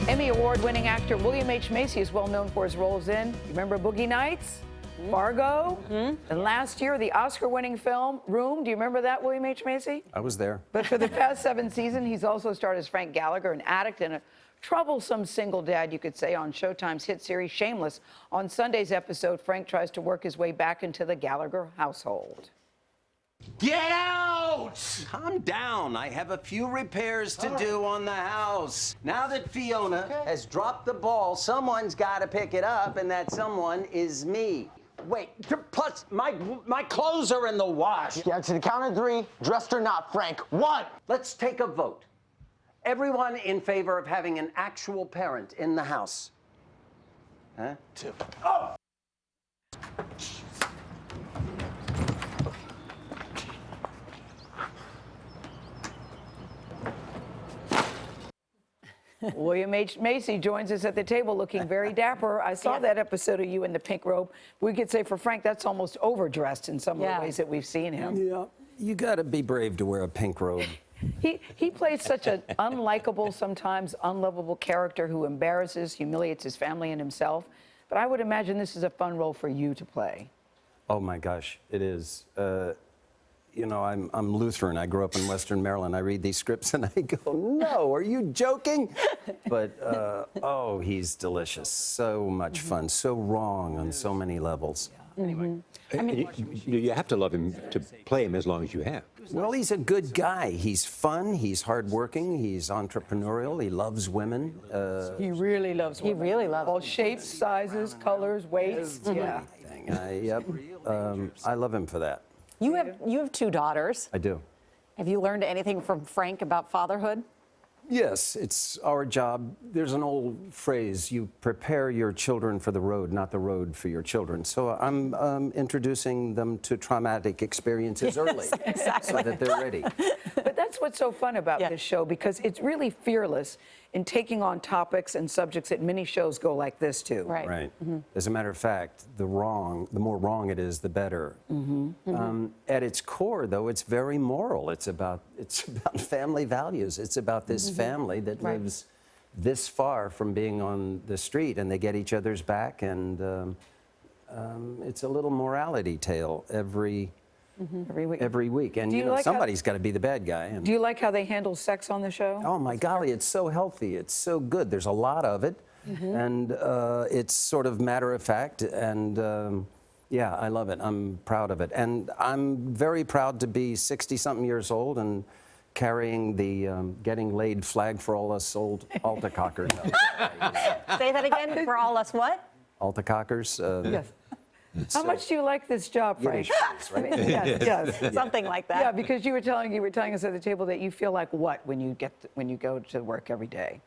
Emmy Award-winning actor William H Macy is well known for his roles in, you remember Boogie Nights? Fargo? And last year, the Oscar-winning film Room. Do you remember that, William H Macy? I was there. But for the past 7 seasons, he's also starred as Frank Gallagher, an addict and a troublesome single dad, you could say, on Showtime's hit series Shameless. On Sunday's episode, Frank tries to work his way back into the Gallagher household. Get out! Calm down. I have a few repairs to do on the house. Now that Fiona has dropped the ball, someone's got to pick it up, and that someone is me. Wait, plus my clothes are in the wash. Yeah, to the count of 3, dressed or not, Frank. 1. Let's take a vote. Everyone in favor of having an actual parent in the house? Huh? 2. Oh! William H Macy joins us at the table looking very dapper. I saw that episode of you in the pink robe. We could say for Frank, that's almost overdressed in some of the ways that we've seen him. Yeah, you got to be brave to wear a pink robe. He plays such an unlikable, sometimes unlovable character who embarrasses, humiliates his family and himself. But I would imagine this is a fun role for you to play. Oh my gosh, it is. You know, I'm Lutheran. I grew up in Western Maryland. I read these scripts and I go, no, are you joking? But, oh, he's delicious. So much fun. So wrong on so many levels. Anyway. I mean, you have to love him to play him as long as you have. Well, he's a good guy. He's fun. He's hardworking. He's entrepreneurial. He loves women. He really loves women. He really loves all shapes, sizes, colors, weights. Yeah. Yep. I love him for that. You have 2 daughters. I do. Have you learned anything from Frank about fatherhood? Yes, it's our job. There's an old phrase, you prepare your children for the road, not the road for your children. So I'm introducing them to traumatic experiences early so that they're ready. But that's what's so fun about this show, because it's really fearless in taking on topics and subjects that many shows go like this to. Right. As a matter of fact, the more wrong it is, the better. At its core, though, it's very moral. It's about family values. It's about this family that lives this far from being on the street, and they get each other's back, and it's a little morality tale every week. And you know, somebody's got to be the bad guy. And do you like how they handle sex on the show? Oh my golly, it's so healthy. It's so good. There's a lot of it, and it's sort of matter of fact. And yeah, I love it. I'm proud of it, and I'm very proud to be 60-something years old and carrying the getting laid flag for all us old altacockers. Say that again, for all us what? Altacockers. Yes. How much do you like this job, Frank? Right? Yes. Something like that. Yeah, because you were telling us at the table that you feel like what when you go to work every day?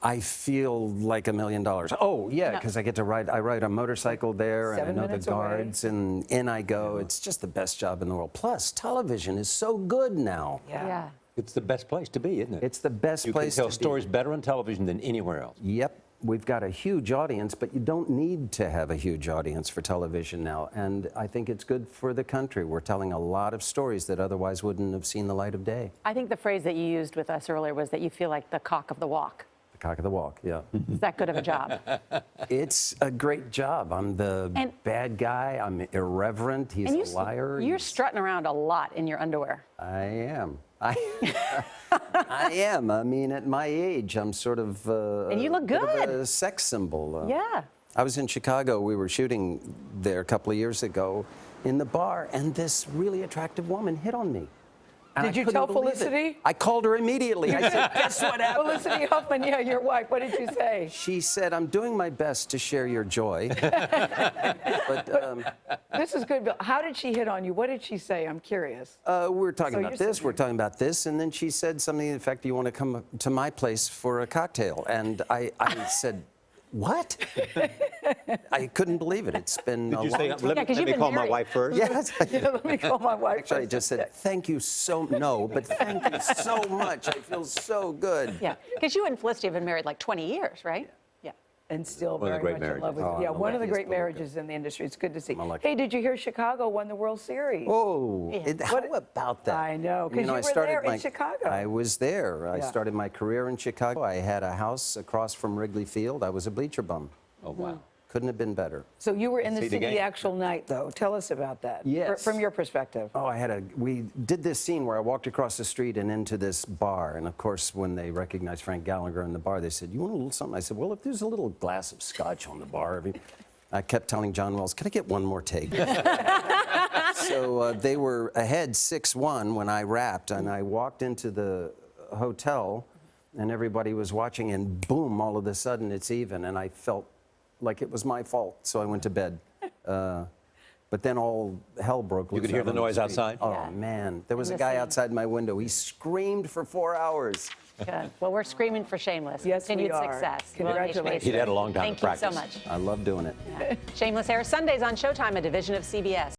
I feel like $1 million. Oh yeah, because I get to ride. I ride a motorcycle there, and I know the guards, and in I go. It's just the best job in the world. Plus, television is so good now. Yeah. It's the best place to be, isn't it? It's the best place to be. You can tell stories better on television than anywhere else. Yep. We've got a huge audience, but you don't need to have a huge audience for television now. And I think it's good for the country. We're telling a lot of stories that otherwise wouldn't have seen the light of day. I think the phrase that you used with us earlier was that you feel like the cock of the walk. The cock of the walk, yeah. Is that good of a job? It's a great job. I'm the bad guy. I'm irreverent. He's a liar. You're strutting around a lot in your underwear. I am. I am. I mean, at my age, I'm sort of and you look good. Bit of a sex symbol. Yeah. I was in Chicago. We were shooting there a couple of years ago in the bar, and this really attractive woman hit on me. And Did you tell Felicity? I called her immediately. I said, guess what happened? Felicity Huffman, yeah, your wife. What did you say? She said, I'm doing my best to share your joy. But this is good. How did she hit on you? What did she say? I'm curious. We're talking about this, we're talking about this, and then she said something in fact, you want to come to my place for a cocktail? And I said, what? I couldn't believe it. It's been a long time. Let me call my wife first? Yes. Yeah, let me call my wife. Actually, I just said, thank you so, but thank you so much. I feel so good. Yeah, because you and Felicity have been married like 20 years, right? Yeah. And still One of the very great much in love with marriages. you. Yeah, Oh, I'm the one of the luckiest great Beluga. marriages in the industry. It's good to see. I'm a lucky- Hey, did you hear Chicago won the World Series? Oh, how What- about that? I know, 'cause you I were started there in Chicago. I was there. I Yeah. started my career in Chicago. I had a house across from Wrigley Field. I was a bleacher bum. Oh, wow. Couldn't have been better. So you were in the See the city the game? actual night, though. Tell us about that. Yes. From your perspective. Oh, we did this scene where I walked across the street and into this bar. And of course, when they recognized Frank Gallagher in the bar, they said, "You want a little something?" I said, "Well, if there's a little glass of scotch on the bar." I kept telling John Wells, "Can I get one more take?" So they were ahead 6-1 when I wrapped, and I walked into the hotel, and everybody was watching, and boom, all of a sudden it's even, and I felt like it was my fault, so I went to bed. But then all hell broke loose. You could hear out the on noise street. outside? Oh, Yeah. man. There was a the guy same. outside my window. He screamed for 4 hours. Good. Well, we're screaming for Shameless. Yes, we Continued are. success. Congratulations. William H. Macy. He'd had a long time to Thank you so practice. much. I love doing it. Shameless airs Sundays on Showtime, a division of CBS.